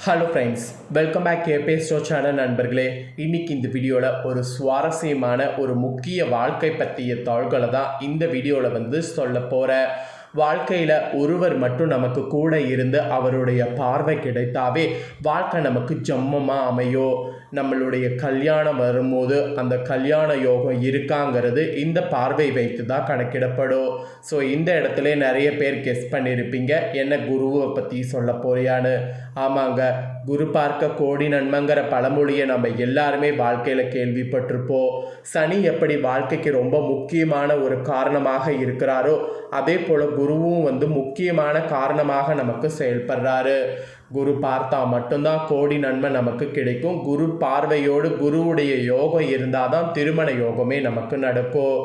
Hello friends, welcome back கேபே ஸ்டோ channel நண்பர்களே. இன்றைக்கி இந்த வீடியோவில் ஒரு சுவாரஸ்யமான ஒரு முக்கிய வாழ்க்கை பற்றிய தாள்களை தான் இந்த வீடியோவில் சொல்ல போகிறேன். வாழ்க்கையில் ஒருவர் மட்டும் நமக்கு கூட இருந்து அவருடைய பார்வை கிடைத்தாவே வாழ்க்கை நமக்கு ஜம்மமாக அமையும். நம்மளுடைய கல்யாணம் வரும்போது அந்த கல்யாண யோகம் இருக்காங்கிறது இந்த பார்வை வைத்து தான் கணக்கிடப்படும். ஸோ இந்த இடத்துல நிறைய பேர் கெஸ் பண்ணியிருப்பீங்க, என்ன குருவை பற்றி சொல்ல போறியான்னு. ஆமாங்க, குரு பார்க்க கோடி நன்மைங்கிற பழமொழியை நம்ம எல்லாருமே வாழ்க்கையில் கேள்விப்பட்டிருப்போம். சனி எப்படி வாழ்க்கைக்கு ரொம்ப முக்கியமான ஒரு காரணமாக இருக்கிறாரோ அதே போல் குருவும் முக்கியமான காரணமாக நமக்கு செயல்படுறாரு. குரு பார்த்தா மட்டும்தான் கோடி நன்மை நமக்கு கிடைக்கும். குரு பார்வையோடு குருவுடைய யோகம் இருந்தால் தான் திருமண யோகமே நமக்கு நடக்கும்.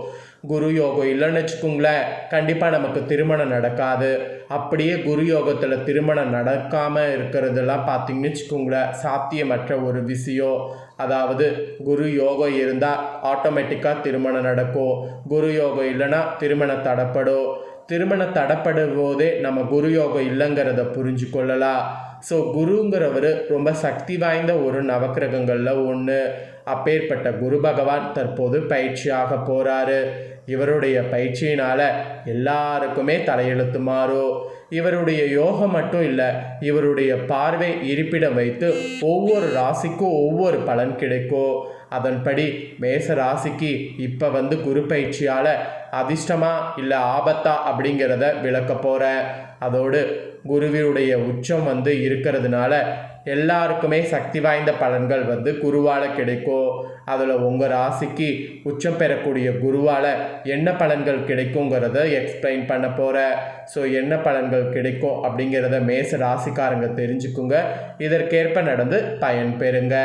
குரு யோகம் இல்லைன்னு வச்சுக்கோங்களேன், கண்டிப்பாக நமக்கு திருமணம் நடக்காது. அப்படியே குரு யோகத்தில் திருமணம் நடக்காமல் இருக்கிறதெல்லாம் பார்த்தீங்கன்னு வச்சுக்கோங்களேன், சாத்தியமற்ற ஒரு விஷயம். அதாவது குரு யோகம் இருந்தால் ஆட்டோமேட்டிக்காக திருமணம் நடக்கும். குரு யோகம் இல்லைன்னா திருமணம் தடைப்படும். திருமணம் தடைப்படும் போதே நம்ம குரு யோகம் இல்லைங்கிறத புரிஞ்சு கொள்ளலாம். ஸோ குருங்கிறவர் ரொம்ப சக்தி வாய்ந்த ஒரு நவக்கிரகங்களில் ஒன்று. அப்பேற்பட்ட குரு பகவான் தற்போது பயிற்சியாக போகிறாரு. இவருடைய பயிற்சியினால் எல்லாருக்குமே தலையெழுத்து மாறும். இவருடைய யோகம் மட்டும் இல்லை, இவருடைய பார்வை இருப்பிடம் வைத்து ஒவ்வொரு ராசிக்கும் ஒவ்வொரு பலன் கிடைக்கும். அதன்படி மேச ராசிக்கு இப்போ குரு பயிற்சியால் அதிர்ஷ்டமா இல்லை ஆபத்தா அப்படிங்கிறத விளக்க போகிறேன். அதோடு குருவினுடைய உச்சம் இருக்கிறதுனால எல்லாருக்குமே சக்தி வாய்ந்த பலன்கள் குருவால் கிடைக்கும். அதில் உங்கள் ராசிக்கு உச்சம் பெறக்கூடிய குருவால் என்ன பலன்கள் கிடைக்குங்கிறத எக்ஸ்பிளைன் பண்ண போகிறேன். ஸோ என்ன பலன்கள் கிடைக்கும் அப்படிங்கிறத மேச ராசிக்காரங்க தெரிஞ்சுக்குங்க. இதற்கேற்ப நடந்து பயன் பெறுங்க.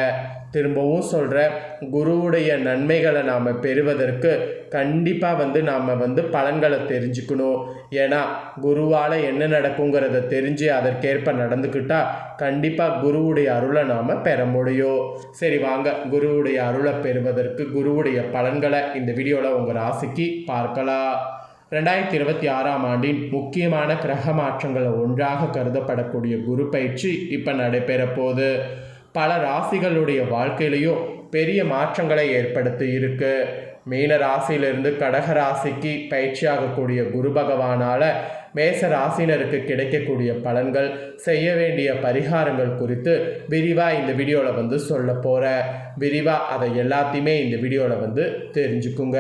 திரும்பவும் சொல்கிறேன், குருவுடைய நன்மைகளை நாம் பெறுவதற்கு கண்டிப்பாக நாம் பலன்களை தெரிஞ்சுக்கணும். ஏன்னா குருவால் என்ன நடக்குங்கிறத தெரிஞ்சு அதற்கேற்ப நடந்துக்கிட்டால் கண்டிப்பாக குருவுடைய அருளை நாம் பெற முடியும். சரி வாங்க, குருவுடைய அருளை பெறுவதற்கு குருவுடைய பலன்களை இந்த வீடியோவில் உங்கள் ராசிக்கு பார்க்கலாம். 2026ஆம் ஆண்டின் முக்கியமான கிரக மாற்றங்களை ஒன்றாக கருதப்படக்கூடிய குரு பயிற்சி இப்போ நடைபெற போகுது. பல ராசிகளுடைய வாழ்க்கையிலையும் பெரிய மாற்றங்களை ஏற்படுத்தி இருக்கு. மீன ராசியிலிருந்து கடக ராசிக்கு பயிற்சியாகக்கூடிய குரு பகவானால் மேச ராசினருக்கு கிடைக்கக்கூடிய பலன்கள், செய்ய வேண்டிய பரிகாரங்கள் குறித்து விரிவாக இந்த வீடியோவில் சொல்ல போகிறேன். விரிவாக அதை எல்லாத்தையுமே இந்த வீடியோவில் தெரிஞ்சுக்குங்க.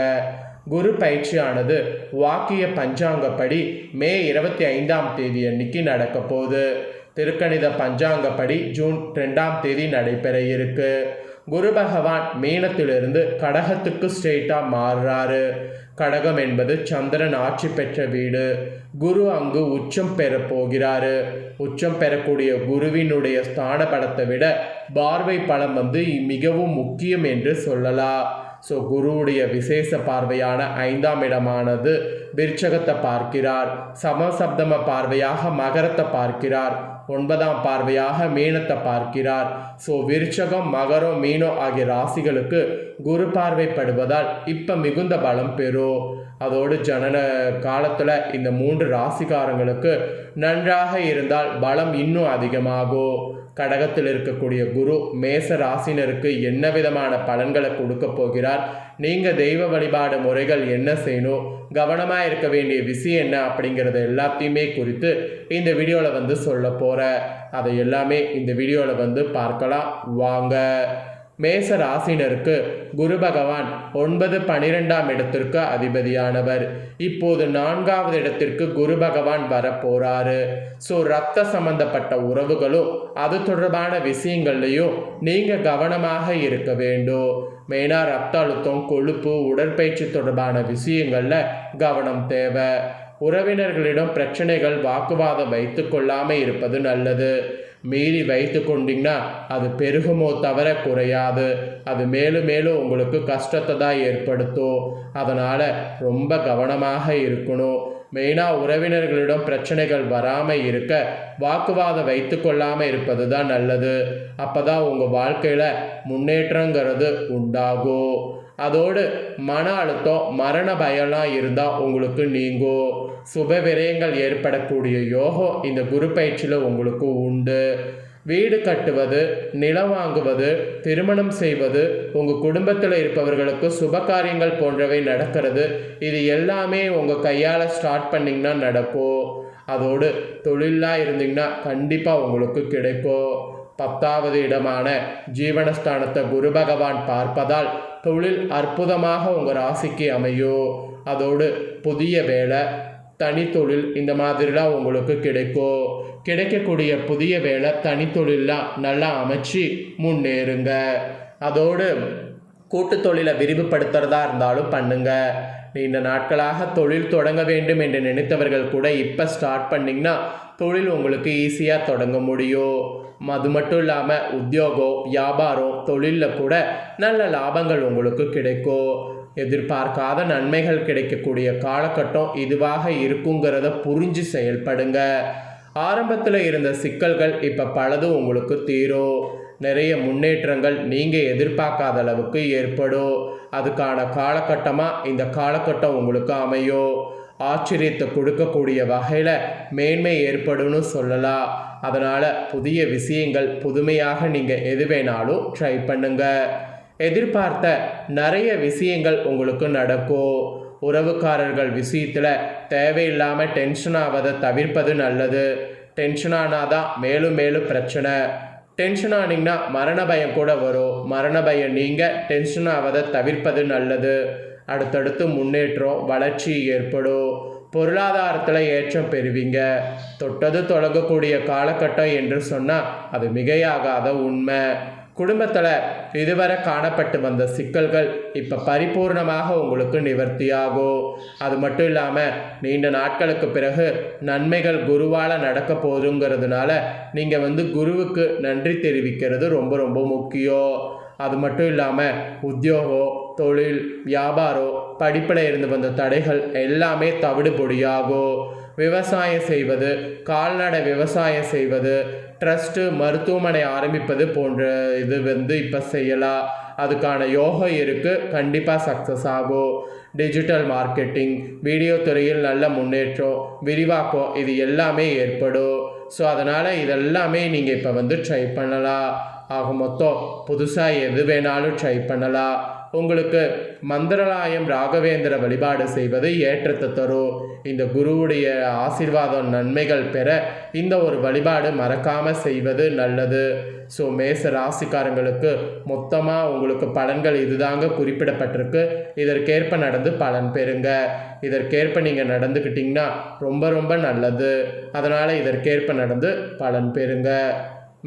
குரு பயிற்சியானது வாக்கிய பஞ்சாங்கப்படி மே 25ஆம் தேதி அன்னைக்கு நடக்க போகுது. திருக்கணித பஞ்சாங்கப்படி ஜூன் 2ஆம் தேதி நடைபெற இருக்கு. குரு பகவான் மீனத்திலிருந்து கடகத்துக்கு ஸ்ட்ரெயிட்டாக மாறுறாரு. கடகம் என்பது சந்திரன் ஆட்சி பெற்ற வீடு. குரு அங்கு உச்சம் பெற போகிறாரு. உச்சம் பெறக்கூடிய குருவினுடைய ஸ்தான பலத்தை விட பார்வை பலம் மிகவும் முக்கியம் என்று சொல்லலாம். ஸோ குருவுடைய விசேஷ பார்வையான 5ஆம் இடமானது விருச்சகத்தை பார்க்கிறார். சமசப்தம பார்வையாக மகரத்தை பார்க்கிறார். 9ஆம் பார்வையாக மீனத்தை பார்க்கிறார். ஸோ விருச்சகம், மகரம், மீனம் ஆகிய ராசிகளுக்கு குரு பார்வைப்படுவதால் இப்போ மிகுந்த பலம் பெறும். அதோடு ஜனன காலத்தில் இந்த 3 ராசிக்காரங்களுக்கு நன்றாக இருந்தால் பலம் இன்னும் அதிகமாகும். கடகத்தில் இருக்கக்கூடிய குரு மேச ராசினருக்கு என்ன விதமான பலன்களை கொடுக்க போகிறார், நீங்கள் தெய்வ வழிபாடு முறைகள் என்ன செய்யணும், கவனமாக இருக்க வேண்டிய விஷயம் என்ன அப்படிங்கிறத எல்லாத்தையுமே குறித்து இந்த வீடியோவில் சொல்ல போகிறேன். அதை எல்லாமே இந்த வீடியோவில் பார்க்கலாம் வாங்க. மேச ராசினருக்கு குரு பகவான் 9, 12ஆம் இடத்திற்கு அதிபதியானவர். இப்போது 4ஆவது இடத்திற்கு குரு பகவான் வரப்போறாரு. ஸோ ரத்த சம்பந்தப்பட்ட உறவுகளும் அது தொடர்பான விஷயங்கள்லையும் நீங்கள் கவனமாக இருக்க வேண்டும். மெயினாக ரத்த அழுத்தம், கொழுப்பு, உடற்பயிற்சி தொடர்பான விஷயங்களில் கவனம் தேவை. உறவினர்களிடம் பிரச்சனைகள், வாக்குவாதம் வைத்து கொள்ளாமல் இருப்பது நல்லது. மீறி வைத்து கொண்டீங்கன்னா அது பெருகுமோ தவிர குறையாது. அது மேலும் மேலும் உங்களுக்கு கஷ்டத்தை தான் ஏற்படுத்தும். அதனால் ரொம்ப கவனமாக இருக்கணும். மெயினாக உறவினர்களிடம் பிரச்சனைகள் வராமல் இருக்க வாக்குவாதம் வைத்து கொள்ளாமல் இருப்பது தான் நல்லது. அப்போ தான் உங்கள் வாழ்க்கையில் முன்னேற்றங்கிறது உண்டாகும். அதோடு மன அழுத்தம், மரண பயம்லாம் இருந்தால் உங்களுக்கு நீங்கும். சுப விரயங்கள் ஏற்படக்கூடிய யோகம் இந்த குரு பயிற்சியில் உங்களுக்கு உண்டு. வீடு கட்டுவது, நிலம் வாங்குவது, திருமணம் செய்வது, உங்கள் குடும்பத்தில் இருப்பவர்களுக்கு சுபகாரியங்கள் போன்றவை நடக்கிறது. இது எல்லாமே உங்கள் கையால் ஸ்டார்ட் பண்ணிங்கன்னா நடக்கும். அதோடு தொழிலாக இருந்தீங்கன்னா கண்டிப்பாக உங்களுக்கு கிடைக்கும். 10வது இடமான ஜீவனஸ்தானத்தை குரு பகவான் பார்ப்பதால் தொழில் அற்புதமாக உங்கள் ராசிக்கு அமையும். அதோடு புதிய வேலை, தனித்தொழில் இந்த மாதிரிலாம் உங்களுக்கு கிடைக்கும். கிடைக்கக்கூடிய புதிய வேலை, தனித்தொழிலாம் நல்லா அமைச்சு முன்னேறுங்க. அதோடு கூட்டு தொழிலை விரிவுபடுத்துறதா இருந்தாலும் பண்ணுங்க. நீண்ட நாட்களாக தொழில் தொடங்க வேண்டும் என்று நினைத்தவர்கள் கூட இப்போ ஸ்டார்ட் பண்ணிங்கன்னா தொழில் உங்களுக்கு ஈஸியாக தொடங்க முடியும். அது மட்டும் இல்லாமல் உத்தியோகம், வியாபாரம், தொழிலில் கூட நல்ல லாபங்கள் உங்களுக்கு கிடைக்கும். எதிர்பார்க்காத நன்மைகள் கிடைக்கக்கூடிய காலகட்டம் இதுவாக இருக்குங்கிறத புரிஞ்சு செயல்படுங்க. ஆரம்பத்தில் இருந்த சிக்கல்கள் இப்போ பலதும் உங்களுக்கு தீரும். நிறைய முன்னேற்றங்கள் நீங்கள் எதிர்பார்க்காத அளவுக்கு ஏற்படும். அதுக்கான காலகட்டமாக இந்த காலகட்டம் உங்களுக்கு அமையும். ஆச்சரியத்தை கொடுக்கக்கூடிய வகையில் மேன்மை ஏற்படும்னு சொல்லலாம். அதனால் புதிய விஷயங்கள் புதுமையாக நீங்கள் எது வேணாலும் ட்ரை பண்ணுங்கள். எதிர்பார்த்த நிறைய விஷயங்கள் உங்களுக்கு நடக்கும். உறவுக்காரர்கள் விஷயத்தில் தேவையில்லாமல் டென்ஷன் ஆவதை தவிர்ப்பது நல்லது. டென்ஷன் ஆனாதான் மேலும் மேலும் பிரச்சனை. டென்ஷன் ஆனீங்கன்னா மரண பயம் கூட வரும். மரண பயம் நீங்கள் டென்ஷன் ஆவதை தவிர்ப்பது நல்லது. அடுத்தடுத்து முன்னேற்றம், வளர்ச்சி ஏற்படும். பொருளாதாரத்தில் ஏற்றம் பெறுவீங்க. தொட்டது தொடங்கக்கூடிய காலகட்டம் என்று சொன்னால் அது மிகையாகாத உண்மை. குடும்பத்தில் இதுவரை காணப்பட்டு வந்த சிக்கல்கள் இப்போ பரிபூர்ணமாக உங்களுக்கு நிவர்த்தியாகும். அது மட்டும் இல்லாமல் நீண்ட நாட்களுக்கு பிறகு நன்மைகள் குருவால் நடக்க போதுங்கிறதுனால நீங்கள் குருவுக்கு நன்றி தெரிவிக்கிறது ரொம்ப ரொம்ப முக்கியம். அது மட்டும் இல்லாமல் உத்தியோகம், தொழில், வியாபாரம், படிப்பில் இருந்து வந்த தடைகள் எல்லாமே தவிடுபொடியாகும். விவசாயம் செய்வது, கால்நடை விவசாயம் செய்வது, ட்ரஸ்ட்டு, மருத்துவமனை ஆரம்பிப்பது போன்ற இது இப்போ செய்யலாம். அதுக்கான யோகம் இருக்குது. கண்டிப்பாக சக்ஸஸ் ஆகும். டிஜிட்டல் மார்க்கெட்டிங், வீடியோ துறையில் நல்ல முன்னேற்றம், விரிவாக்கம் இது எல்லாமே ஏற்படும். ஸோ அதனால் இதெல்லாமே நீங்கள் இப்போ ட்ரை பண்ணலாம். ஆக மொத்தம் புதுசாக எது வேணாலும் ட்ரை பண்ணலாம். உங்களுக்கு மந்திராலயம் ராகவேந்திர வழிபாடு செய்வது ஏற்றத்தை தரும். இந்த குருவுடைய ஆசீர்வாதம், நன்மைகள் பெற இந்த ஒரு வழிபாடு மறக்காமல் செய்வது நல்லது. ஸோ மேச ராசிக்காரங்களுக்கு மொத்தமாக உங்களுக்கு பலன்கள் இதுதாங்க குறிப்பிடப்பட்டிருக்கு. இதற்கேற்ப நடந்து பலன் பெறுங்க. இதற்கேற்ப நீங்கள் நடந்துக்கிட்டிங்கன்னா ரொம்ப ரொம்ப நல்லது. அதனால் இதற்கேற்ப நடந்து பலன் பெறுங்க.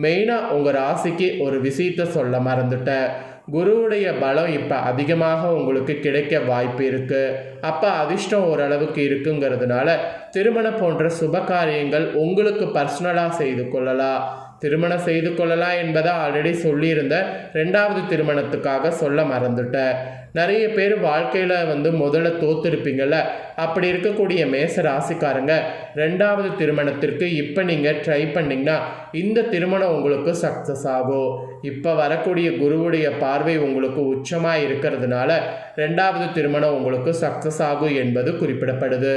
மெயினாக உங்கள் ராசிக்கு ஒரு விஷயத்தை சொல்ல மறந்துட்டேன். குருவுடைய பலம் இப்போ அதிகமாக உங்களுக்கு கிடைக்க வாய்ப்பு இருக்குது. அப்போ அதிர்ஷ்டம் ஓரளவுக்கு இருக்குங்கிறதுனால திருமணம் போன்ற சுப காரியங்கள் உங்களுக்கு பர்சனலாக செய்து கொள்ளலாம். திருமணம் செய்து கொள்ளலாம் என்பதை ஆல்ரெடி சொல்லியிருந்த 2வது திருமணத்துக்காக சொல்ல மறந்துட்டேன். நிறைய பேர் வாழ்க்கையில் முதல்ல தோற்றுருப்பீங்கள்ல. அப்படி இருக்கக்கூடிய மேச ராசிக்காரங்க 2வது திருமணத்திற்கு இப்போ நீங்கள் ட்ரை பண்ணிங்கன்னா இந்த திருமணம் உங்களுக்கு சக்ஸஸ் ஆகும். இப்போ வரக்கூடிய குருவுடைய பார்வை உங்களுக்கு உச்சமாக இருக்கிறதுனால 2வது திருமணம் உங்களுக்கு சக்ஸஸ் ஆகும் என்பது குறிப்பிடப்படுது.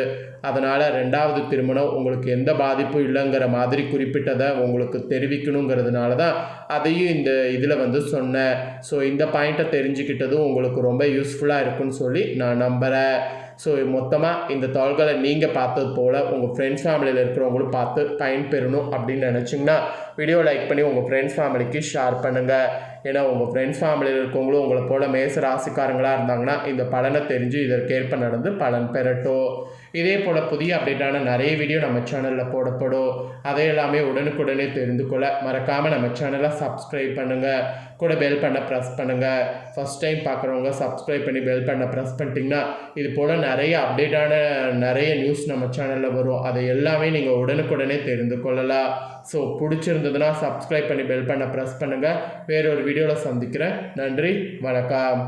அதனால் 2வது திருமணம் உங்களுக்கு எந்த பாதிப்பும் இல்லைங்கிற மாதிரி குறிப்பிட்டதை உங்களுக்கு தெரிவிக்கணுங்கிறதுனால தான் அதையும் இந்த இதில் சொன்னேன். ஸோ இந்த பாயிண்ட்டை தெரிஞ்சுக்கிட்டதும் உங்களுக்கு ரொம்ப யூஸ்ஃபுல்லாக இருக்குன்னு சொல்லி நான் நம்புகிறேன். ஸோ மொத்தமாக இந்த தாள்களை நீங்கள் பார்த்தது போல் உங்கள் ஃப்ரெண்ட்ஸ் ஃபேமிலியில் இருக்கிறவங்களும் பார்த்து பயன்பெறணும் அப்படின்னு நினச்சிங்கன்னா வீடியோ லைக் பண்ணி உங்கள் ஃப்ரெண்ட்ஸ் ஃபேமிலிக்கு ஷேர் பண்ணுங்கள். ஏன்னா உங்கள் ஃப்ரெண்ட்ஸ் ஃபேமிலியில் இருக்கவங்களும் உங்களை போல் மேச ராசிக்காரங்களாக இருந்தாங்கன்னா இந்த பலனை தெரிஞ்சு இதற்கேற்ப நடந்து பலன் பெறட்டும். இதே போல் புதிய அப்டேட்டான நிறைய வீடியோ நம்ம சேனலில் போடப்படும். அதை எல்லாமே உடனுக்குடனே தெரிந்து கொள்ள மறக்காமல் நம்ம சேனலை சப்ஸ்கிரைப் பண்ணுங்கள். கூட பெல் பண்ண ப்ரெஸ் பண்ணுங்கள். ஃபஸ்ட் டைம் பார்க்குறவங்க சப்ஸ்கிரைப் பண்ணி பெல் பண்ண ப்ரெஸ் பண்ணிட்டீங்கன்னா இது போல் நிறைய அப்டேட்டான நிறைய நியூஸ் நம்ம சேனலில் வரும். அதை எல்லாமே நீங்கள் உடனுக்குடனே தெரிந்து கொள்ளலாம். ஸோ பிடிச்சிருந்ததுன்னா சப்ஸ்கிரைப் பண்ணி பெல் பண்ண ப்ரெஸ் பண்ணுங்கள். வேறொரு வீடியோவில் சந்திக்கிறேன். நன்றி, வணக்கம்.